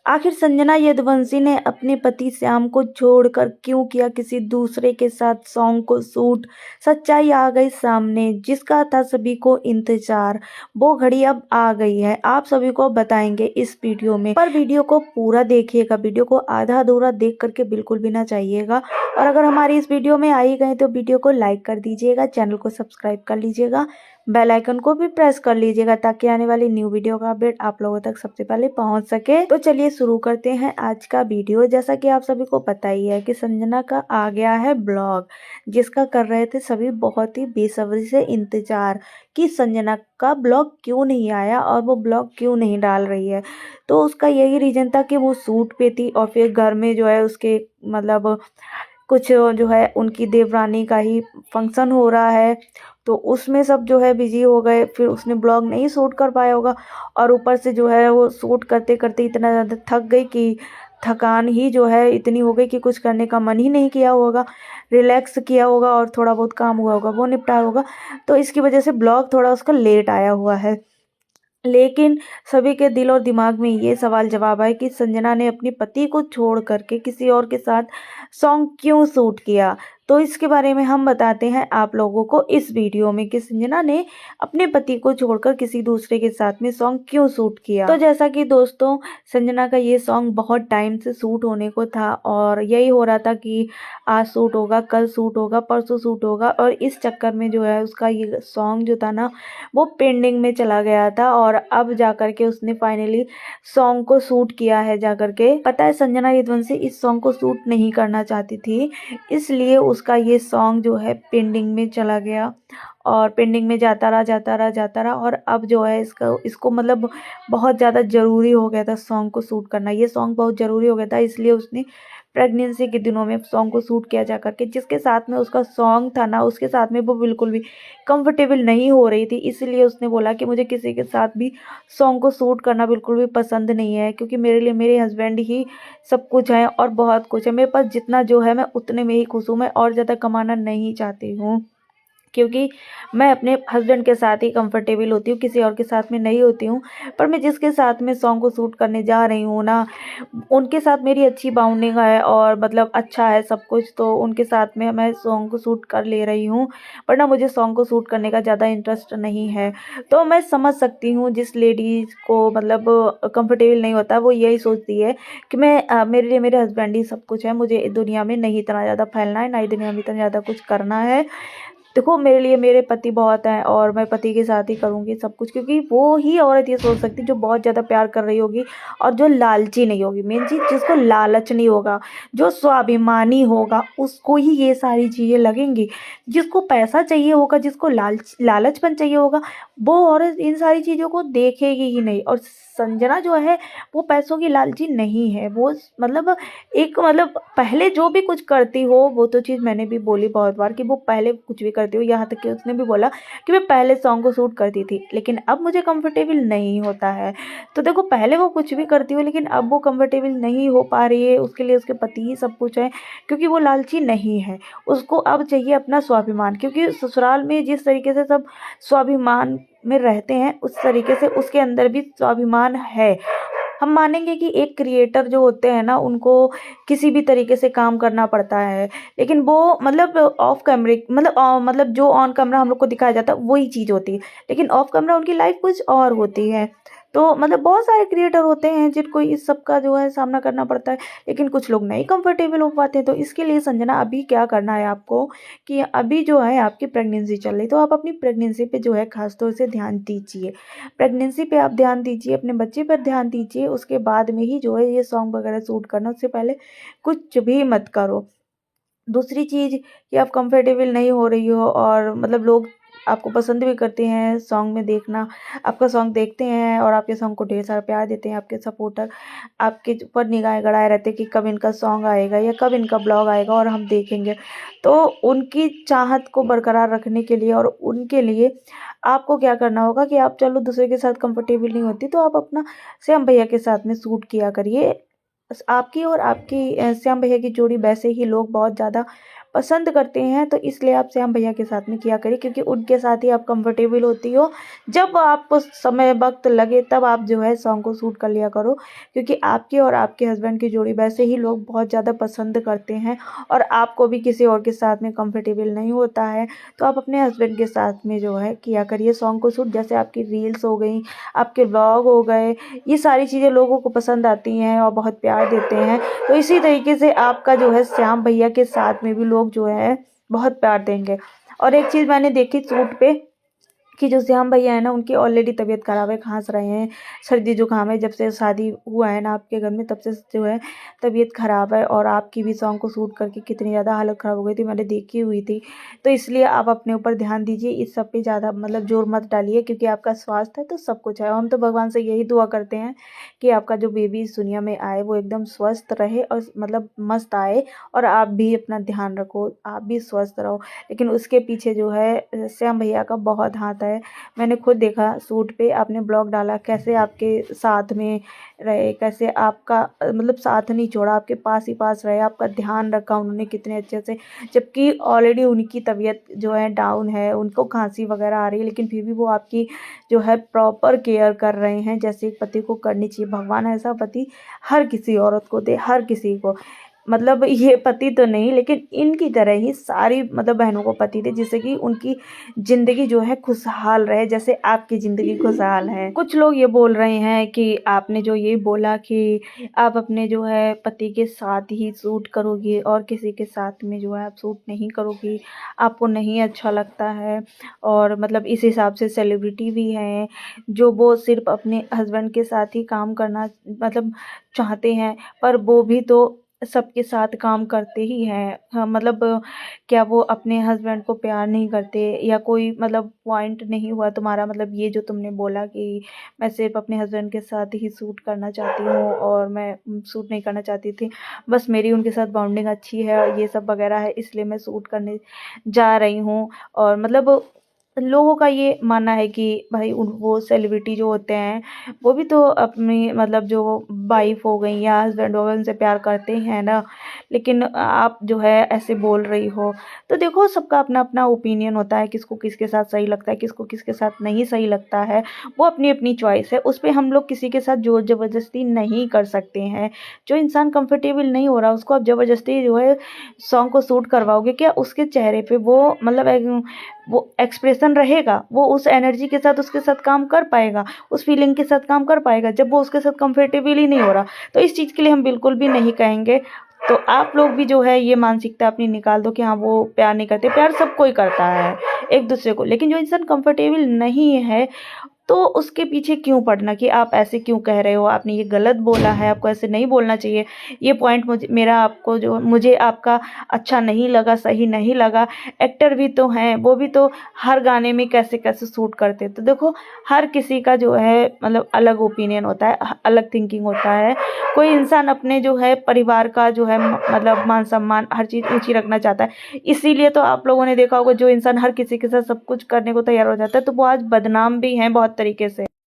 आखिर संजना यदुवंशी ने अपने पति श्याम को छोड़कर क्यों किया किसी दूसरे के साथ सॉन्ग को शूट। सच्चाई आ गई सामने, जिसका था सभी को इंतजार। वो घड़ी अब आ गई है, आप सभी को बताएंगे इस वीडियो में। पर वीडियो को पूरा देखिएगा, वीडियो को आधा अधूरा देख करके बिल्कुल भी ना जाइएगा। और अगर हमारी इस वीडियो में आई गए तो वीडियो को लाइक कर दीजिएगा, चैनल को सब्सक्राइब कर लीजिएगा, बेल आइकन को भी प्रेस कर लीजिएगा ताकि आने वाली न्यू वीडियो का अपडेट आप लोगों तक सबसे पहले पहुंच सके। तो चलिए शुरू करते हैं आज का वीडियो। जैसा कि आप सभी को पता ही है कि संजना का आ गया है ब्लॉग, जिसका कर रहे थे सभी बहुत ही बेसब्री से इंतजार कि संजना का ब्लॉग क्यों नहीं आया और वो ब्लॉग क्यों नहीं डाल रही है। तो उसका यही रीजन था कि वो शूट पे थी और फिर घर में जो है उसके मतलब कुछ जो है उनकी देवरानी का ही फंक्शन हो रहा है, तो उसमें सब जो है बिजी हो गए, फिर उसने ब्लॉग नहीं शूट कर पाया होगा। और ऊपर से जो है वो शूट करते करते इतना ज़्यादा थक गई कि थकान ही जो है इतनी हो गई कि कुछ करने का मन ही नहीं किया होगा, रिलैक्स किया होगा और थोड़ा बहुत काम हुआ होगा वो निपटाया होगा। तो इसकी वजह से ब्लॉग थोड़ा उसका लेट आया हुआ है। लेकिन सभी के दिल और दिमाग में ये सवाल जवाब है कि संजना ने अपने पति को छोड़ करके किसी और के साथ सॉन्ग क्यों शूट किया। तो इसके बारे में हम बताते हैं आप लोगों को इस वीडियो में कि संजना ने अपने पति को छोड़कर किसी दूसरे के साथ में सॉन्ग क्यों शूट किया। तो जैसा कि दोस्तों, संजना का ये सॉन्ग बहुत टाइम से शूट होने को था और यही हो रहा था कि आज शूट होगा, कल शूट होगा, परसों शूट होगा, और इस चक्कर में जो है उसका ये सॉन्ग जो था ना वो पेंडिंग में चला गया था। और अब जाकर के उसने फाइनली सॉन्ग को शूट किया है जाकर के। पता है संजना यदुवंशी इस सॉन्ग को शूट नहीं करना चाहती थी, इसलिए उसका ये सॉन्ग जो है पेंडिंग में चला गया और पेंडिंग में जाता रहा और अब जो है इसको मतलब बहुत ज़्यादा ज़रूरी हो गया था सॉन्ग को शूट करना। ये सॉन्ग बहुत ज़रूरी हो गया था, इसलिए उसने प्रेगनेंसी के दिनों में सॉन्ग को शूट किया जा करके। जिसके साथ में उसका सॉन्ग था ना, उसके साथ में वो बिल्कुल भी कंफर्टेबल नहीं हो रही थी, इसलिए उसने बोला कि मुझे किसी के साथ भी सॉन्ग को शूट करना बिल्कुल भी पसंद नहीं है, क्योंकि मेरे लिए मेरे हस्बैंड ही सब कुछ है और बहुत कुछ है। मेरे पास जितना जो है मैं उतने में ही खुश हूँ, मैं और ज़्यादा कमाना नहीं चाहती हूँ, क्योंकि मैं अपने हस्बैंड के साथ ही कंफर्टेबल होती हूँ, किसी और के साथ में नहीं होती हूँ। पर मैं जिसके साथ में सॉन्ग को शूट करने जा रही हूँ ना, उनके साथ मेरी अच्छी बाउंडिंग है और मतलब अच्छा है सब कुछ, तो उनके साथ में मैं सॉन्ग को शूट कर ले रही हूँ। पर ना मुझे सॉन्ग को शूट करने का ज़्यादा इंटरेस्ट नहीं है। तो मैं समझ सकती हूँ जिस लेडीज़ को मतलब कंफर्टेबल नहीं होता, वो यही सोचती है कि मेरे लिए मेरे हस्बैंड ही सब कुछ है, मुझे दुनिया में नहीं इतना ज़्यादा फैलना है, ना ही दुनिया में इतना ज़्यादा कुछ करना है। देखो मेरे लिए मेरे पति बहुत हैं और मैं पति के साथ ही करूँगी सब कुछ, क्योंकि वो ही औरत ये सोच सकती है जो बहुत ज़्यादा प्यार कर रही होगी और जो लालची नहीं होगी। मेन चीज़, जिसको लालच नहीं होगा, जो स्वाभिमानी होगा, उसको ही ये सारी चीज़ें लगेंगी। जिसको पैसा चाहिए होगा, जिसको लालचपन चाहिए होगा, वो औरत इन सारी चीज़ों को देखेगी ही नहीं। और संजना जो है वो पैसों की लालची नहीं है, वो मतलब एक मतलब पहले जो भी कुछ करती हो, वो तो चीज़ मैंने भी बोली बहुत बार कि वो पहले कुछ भी करती हो, यहाँ तक कि उसने भी बोला कि मैं पहले सॉन्ग को शूट करती थी लेकिन अब मुझे कंफर्टेबल नहीं होता है। तो देखो पहले वो कुछ भी करती हो लेकिन अब वो कंफर्टेबल नहीं हो पा रही है, उसके लिए उसके पति ही सब कुछ है, क्योंकि वो लालची नहीं है। उसको अब चाहिए अपना स्वाभिमान, क्योंकि ससुराल में जिस तरीके से सब स्वाभिमान में रहते हैं उस तरीके से उसके अंदर भी स्वाभिमान है। हम मानेंगे कि एक क्रिएटर जो होते हैं ना, उनको किसी भी तरीके से काम करना पड़ता है, लेकिन वो मतलब ऑफ कैमरे मतलब जो ऑन कैमरा हम लोग को दिखाया जाता है वही चीज़ होती है, लेकिन ऑफ कैमरा उनकी लाइफ कुछ और होती है। तो मतलब बहुत सारे क्रिएटर होते हैं जिनको इस सब का जो है सामना करना पड़ता है, लेकिन कुछ लोग नहीं कंफर्टेबल हो पाते। तो इसके लिए संजना अभी क्या करना है आपको कि अभी जो है आपकी प्रेगनेंसी चल रही, तो आप अपनी प्रेगनेंसी पे जो है खासतौर से ध्यान दीजिए। प्रेगनेंसी पे आप ध्यान दीजिए, अपने बच्चे पर ध्यान दीजिए, उसके बाद में ही जो है ये सॉन्ग वगैरह शूट करना, उससे पहले कुछ भी मत करो। दूसरी चीज़ कि आप कंफर्टेबल नहीं हो रही हो और मतलब लोग आपको पसंद भी करते हैं सॉन्ग में देखना, आपका सॉन्ग देखते हैं और आपके सॉन्ग को ढेर सारा प्यार देते हैं। आपके सपोर्टर आपके ऊपर निगाहें गड़ाए रहते हैं कि कब इनका सॉन्ग आएगा या कब इनका ब्लॉग आएगा और हम देखेंगे। तो उनकी चाहत को बरकरार रखने के लिए और उनके लिए आपको क्या करना होगा कि आप चलो दूसरे के साथ कंफर्टेबल नहीं होती तो आप अपना श्याम भैया के साथ में शूट किया करिए। आपकी और आपकी श्याम भैया की जोड़ी वैसे ही लोग बहुत ज़्यादा पसंद करते हैं, तो इसलिए आप श्याम भैया के साथ में किया करिए, क्योंकि उनके साथ ही आप कंफर्टेबल होती हो। जब आपको समय वक्त लगे तब आप जो है सॉन्ग को शूट कर लिया करो, क्योंकि आपके और आपके हस्बैंड की जोड़ी वैसे ही लोग बहुत ज़्यादा पसंद करते हैं, और आपको भी किसी और के साथ में कंफर्टेबल नहीं होता है, तो आप अपने हस्बैंड के साथ में जो है किया करिए सॉन्ग को शूट। जैसे आपकी रील्स हो गई, आपके व्लॉग हो गए, ये सारी चीज़ें लोगों को पसंद आती हैं और बहुत प्यार देते हैं। तो इसी तरीके से आपका जो है श्याम भैया के साथ में भी लोग जो है बहुत प्यार देंगे। और एक चीज़ मैंने देखी शूट पे कि जो श्याम भैया है ना, उनकी ऑलरेडी तबीयत ख़राब है, खांस रहे हैं, सर्दी जुकाम है, जब से शादी हुआ है ना आपके घर में तब से जो है तबीयत ख़राब है। और आपकी भी सॉन्ग को शूट करके कितनी ज़्यादा हालत ख़राब हो गई थी, मैंने देखी हुई थी। तो इसलिए आप अपने ऊपर ध्यान दीजिए, इस सब पे ज़्यादा मतलब जोर मत डालिए, क्योंकि आपका स्वास्थ्य है तो सब कुछ है। हम तो भगवान से यही दुआ करते हैं कि आपका जो बेबी इस दुनिया में आए वो एकदम स्वस्थ रहे और मतलब मस्त आए, और आप भी अपना ध्यान रखो, आप भी स्वस्थ रहो। लेकिन उसके पीछे जो है श्याम भैया का बहुत हाथ है। मैंने खुद देखा शूट पे, आपने ब्लॉग डाला, कैसे आपके साथ में रहे, कैसे आपका मतलब साथ नहीं छोड़ा, आपके पास ही पास रहे, आपका ध्यान रखा उन्होंने कितने अच्छे से। जबकि ऑलरेडी उनकी तबीयत जो है डाउन है, उनको खांसी वगैरह आ रही है, लेकिन फिर भी वो आपकी जो है प्रॉपर केयर कर रहे हैं, जैसे एक पति को करनी चाहिए। भगवान ऐसा पति हर किसी औरत को दे, हर किसी को, मतलब ये पति तो नहीं लेकिन इनकी तरह ही सारी मतलब बहनों को पति दे, जिससे कि उनकी ज़िंदगी जो है खुशहाल रहे, जैसे आपकी ज़िंदगी खुशहाल है। कुछ लोग ये बोल रहे हैं कि आपने जो ये बोला कि आप अपने जो है पति के साथ ही शूट करोगी और किसी के साथ में जो है आप शूट नहीं करोगी, आपको नहीं अच्छा लगता है। और मतलब इस हिसाब से सेलिब्रिटी भी हैं जो वो सिर्फ अपने हस्बैंड के साथ ही काम करना मतलब चाहते हैं, पर वो भी तो सबके साथ काम करते ही हैं। हाँ, मतलब क्या वो अपने हस्बैंड को प्यार नहीं करते, या कोई मतलब पॉइंट नहीं हुआ तुम्हारा, मतलब ये जो तुमने बोला कि मैं सिर्फ अपने हस्बैंड के साथ ही शूट करना चाहती हूँ और मैं शूट नहीं करना चाहती थी, बस मेरी उनके साथ बॉन्डिंग अच्छी है और ये सब वगैरह है, इसलिए मैं शूट करने जा रही हूँ। और मतलब लोगों का ये मानना है कि भाई वो सेलिब्रिटी जो होते हैं वो भी तो अपनी मतलब जो वाइफ हो गई या हस्बैंड हो गए उनसे प्यार करते हैं ना, लेकिन आप जो है ऐसे बोल रही हो। तो देखो, सबका अपना अपना ओपिनियन होता है, किसको किसके साथ सही लगता है, किसको किसके साथ नहीं सही लगता है, वो अपनी अपनी चॉइस है, उस पर हम लोग किसी के साथ जोर ज़बरदस्ती नहीं कर सकते हैं। जो इंसान कंफर्टेबल नहीं हो रहा उसको आप ज़बरदस्ती जो है सॉन्ग को शूट करवाओगे, क्या उसके चेहरे पे वो मतलब वो एक्सप्रेशन रहेगा, वो उस एनर्जी के साथ उसके साथ काम कर पाएगा, उस फीलिंग के साथ काम कर पाएगा, जब वो उसके साथ कंफर्टेबल ही नहीं हो रहा। तो इस चीज़ के लिए हम बिल्कुल भी नहीं कहेंगे। तो आप लोग भी जो है ये मानसिकता अपनी निकाल दो कि हाँ वो प्यार नहीं करते, प्यार सब कोई करता है एक दूसरे को, लेकिन जो इंसान कंफर्टेबल नहीं है तो उसके पीछे क्यों पड़ना कि आप ऐसे क्यों कह रहे हो, आपने ये गलत बोला है, आपको ऐसे नहीं बोलना चाहिए। ये पॉइंट मुझे आपका अच्छा नहीं लगा, सही नहीं लगा। एक्टर भी तो हैं, वो भी तो हर गाने में कैसे कैसे शूट करते, तो देखो हर किसी का जो है मतलब अलग ओपिनियन होता है, अलग थिंकिंग होता है। कोई इंसान अपने जो है परिवार का जो है मतलब मान सम्मान हर चीज़ ऊँची रखना चाहता है, इसीलिए तो आप लोगों ने देखा होगा जो इंसान हर किसी के साथ सब कुछ करने को तैयार हो जाता है तो वो आज बदनाम भी हैं बहुत तरीके से।